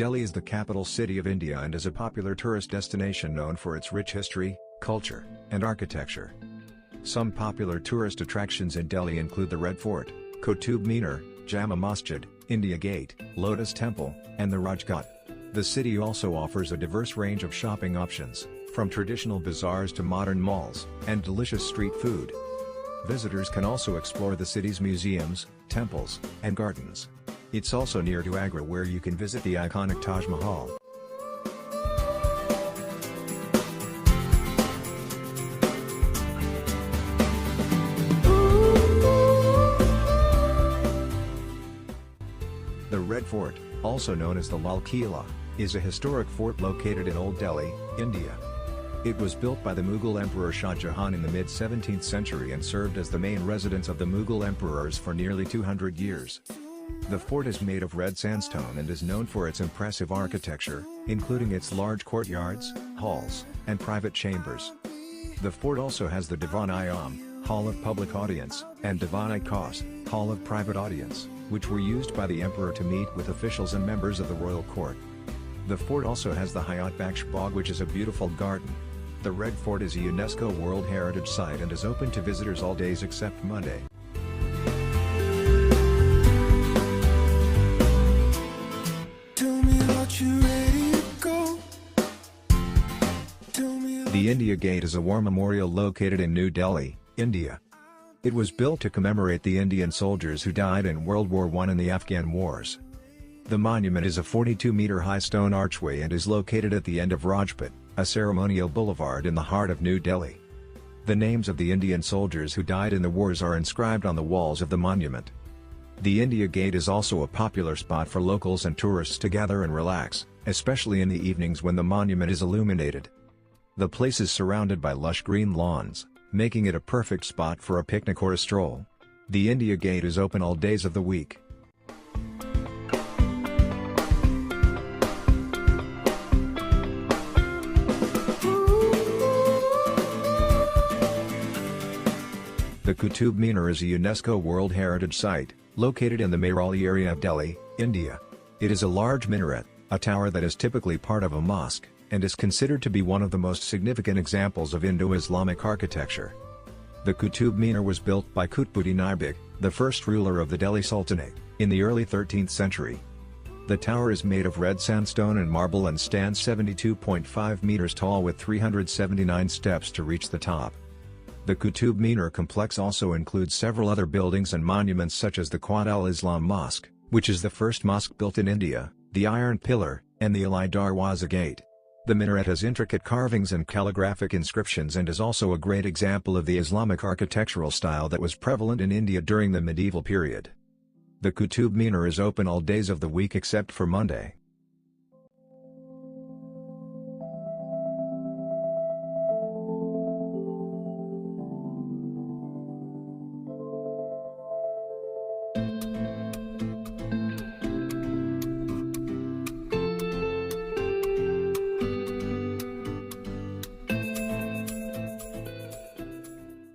Delhi is the capital city of India and is a popular tourist destination known for its rich history, culture, and architecture. Some popular tourist attractions in Delhi include the Red Fort, Qutub Minar, Jama Masjid, India Gate, Lotus Temple, and the Rajghat. The city also offers a diverse range of shopping options, from traditional bazaars to modern malls, and delicious street food. Visitors can also explore the city's museums, temples, and gardens. It's also near to Agra, where you can visit the iconic Taj Mahal. The Red Fort, also known as the Lal Killa, is a historic fort located in Old Delhi, India. It was built by the Mughal Emperor Shah Jahan in the mid-17th century and served as the main residence of the Mughal emperors for nearly 200 years. The fort is made of red sandstone and is known for its impressive architecture, including its large courtyards, halls, and private chambers. The fort also has the Divan-i-Am, Hall of Public Audience, and Divan-i-Khas, Hall of Private Audience, which were used by the emperor to meet with officials and members of the royal court. The fort also has the Hayat Baksh Bagh, which is a beautiful garden. The Red Fort is a UNESCO World Heritage Site and is open to visitors all days except Monday. The India Gate is a war memorial located in New Delhi, India. It was built to commemorate the Indian soldiers who died in World War I and the Afghan wars. The monument is a 42-meter-high stone archway and is located at the end of Rajpath, a ceremonial boulevard in the heart of New Delhi. The names of the Indian soldiers who died in the wars are inscribed on the walls of the monument. The India Gate is also a popular spot for locals and tourists to gather and relax, especially in the evenings when the monument is illuminated. The place is surrounded by lush green lawns, making it a perfect spot for a picnic or a stroll. The India Gate is open all days of the week. The Qutub Minar is a UNESCO World Heritage Site, located in the Mehrauli area of Delhi, India. It is a large minaret, a tower that is typically part of a mosque, and is considered to be one of the most significant examples of Indo-Islamic architecture. The Qutub Minar was built by Qutbuddin Aibak, the first ruler of the Delhi Sultanate, in the early 13th century. The tower is made of red sandstone and marble and stands 72.5 meters tall with 379 steps to reach the top. The Qutub Minar complex also includes several other buildings and monuments such as the Quad al-Islam Mosque, which is the first mosque built in India, the Iron Pillar, and the Ali Darwaza Gate. The minaret has intricate carvings and calligraphic inscriptions and is also a great example of the Islamic architectural style that was prevalent in India during the medieval period. The Qutub Minar is open all days of the week except for Monday.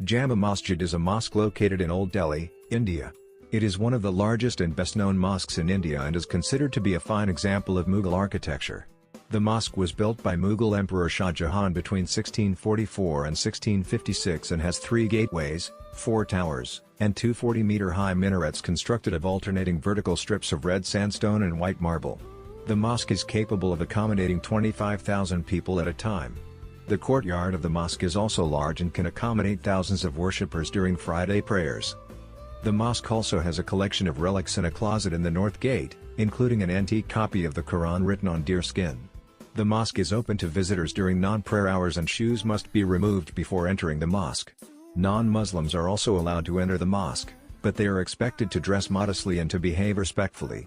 Jama Masjid is a mosque located in Old Delhi, India. It is one of the largest and best-known mosques in India and is considered to be a fine example of Mughal architecture. The mosque was built by Mughal Emperor Shah Jahan between 1644 and 1656 and has 3 gateways, 4 towers, and 2 40-meter-high minarets constructed of alternating vertical strips of red sandstone and white marble. The mosque is capable of accommodating 25,000 people at a time. The courtyard of the mosque is also large and can accommodate thousands of worshippers during Friday prayers. The mosque also has a collection of relics and a closet in the north gate, including an antique copy of the Quran written on deer skin. The mosque is open to visitors during non-prayer hours and shoes must be removed before entering the mosque. Non-Muslims are also allowed to enter the mosque, but they are expected to dress modestly and to behave respectfully.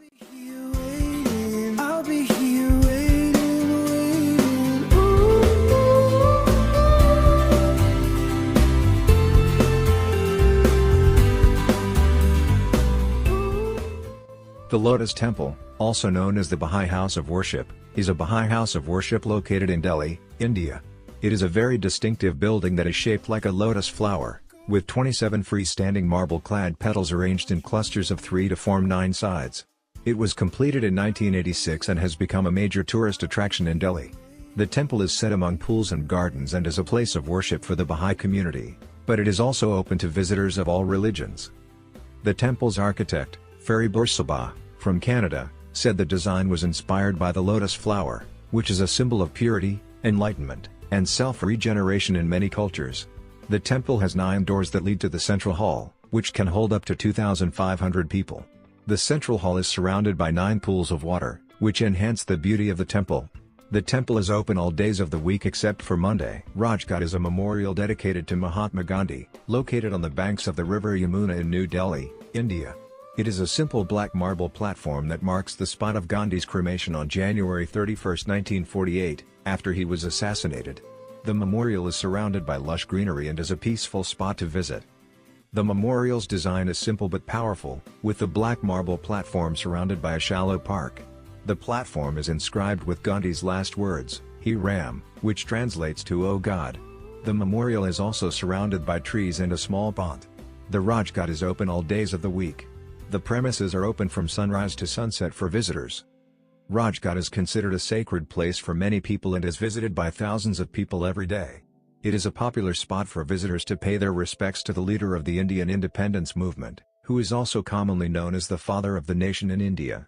The Lotus Temple, also known as the Baha'i House of Worship, is a Baha'i house of worship located in Delhi, India. It is a very distinctive building that is shaped like a lotus flower, with 27 freestanding marble-clad petals arranged in clusters of 3 to form 9 sides. It was completed in 1986 and has become a major tourist attraction in Delhi. The temple is set among pools and gardens and is a place of worship for the Baha'i community, but it is also open to visitors of all religions. The temple's architect, Ferry Bursaba, from Canada, said the design was inspired by the lotus flower, which is a symbol of purity, enlightenment, and self-regeneration in many cultures. The temple has 9 doors that lead to the central hall, which can hold up to 2,500 people. The central hall is surrounded by 9 pools of water, which enhance the beauty of the temple. The temple is open all days of the week except for Monday. Rajghat is a memorial dedicated to Mahatma Gandhi, located on the banks of the river Yamuna in New Delhi, India. It is a simple black marble platform that marks the spot of Gandhi's cremation on January 31, 1948, after he was assassinated. The memorial is surrounded by lush greenery and is a peaceful spot to visit. The memorial's design is simple but powerful, with the black marble platform surrounded by a shallow park. The platform is inscribed with Gandhi's last words, "He Ram," which translates to "O God." The memorial is also surrounded by trees and a small pond. The Rajghat is open all days of the week. The premises are open from sunrise to sunset for visitors. Rajghat is considered a sacred place for many people and is visited by thousands of people every day. It is a popular spot for visitors to pay their respects to the leader of the Indian independence movement, who is also commonly known as the father of the nation in India.